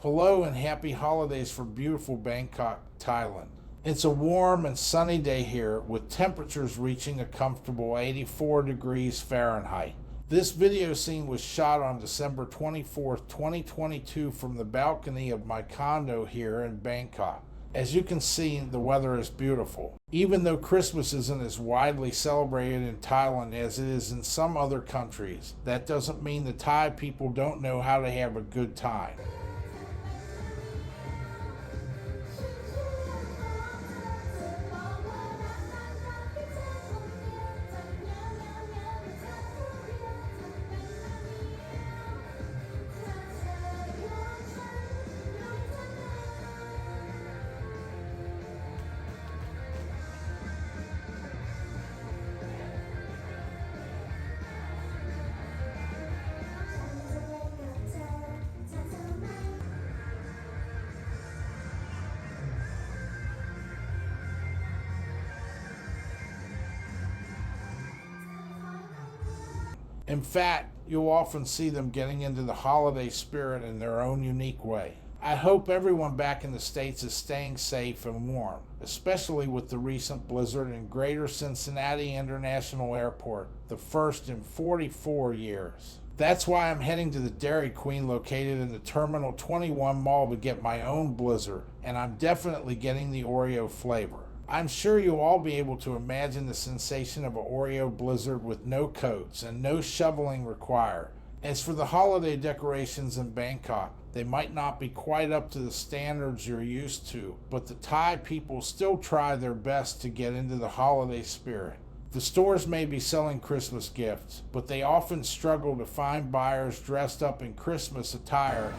Hello and happy holidays from beautiful Bangkok, Thailand. It's a warm and sunny day here with temperatures reaching a comfortable 84 degrees Fahrenheit. This video scene was shot on December 24th, 2022 from the balcony of my condo here in Bangkok. As you can see, the weather is beautiful. Even though Christmas isn't as widely celebrated in Thailand as it is in some other countries, that doesn't mean the Thai people don't know how to have a good time. In fact, you'll often see them getting into the holiday spirit in their own unique way. I hope everyone back in the States is staying safe and warm, especially with the recent blizzard in Greater Cincinnati International Airport, the first in 44 years. That's why I'm heading to the Dairy Queen located in the Terminal 21 Mall to get my own blizzard, and I'm definitely getting the Oreo flavor. I'm sure you'll all be able to imagine the sensation of an Oreo blizzard with no coats and no shoveling required. As for the holiday decorations in Bangkok, they might not be quite up to the standards you're used to, but the Thai people still try their best to get into the holiday spirit. The stores may be selling Christmas gifts, but they often struggle to find buyers dressed up in Christmas attire.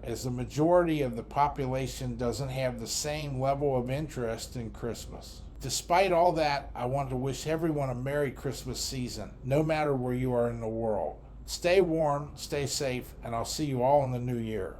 As the majority of the population doesn't have the same level of interest in Christmas. Despite all that, I want to wish everyone a Merry Christmas season, no matter where you are in the world. Stay warm, stay safe, and I'll see you all in the new year.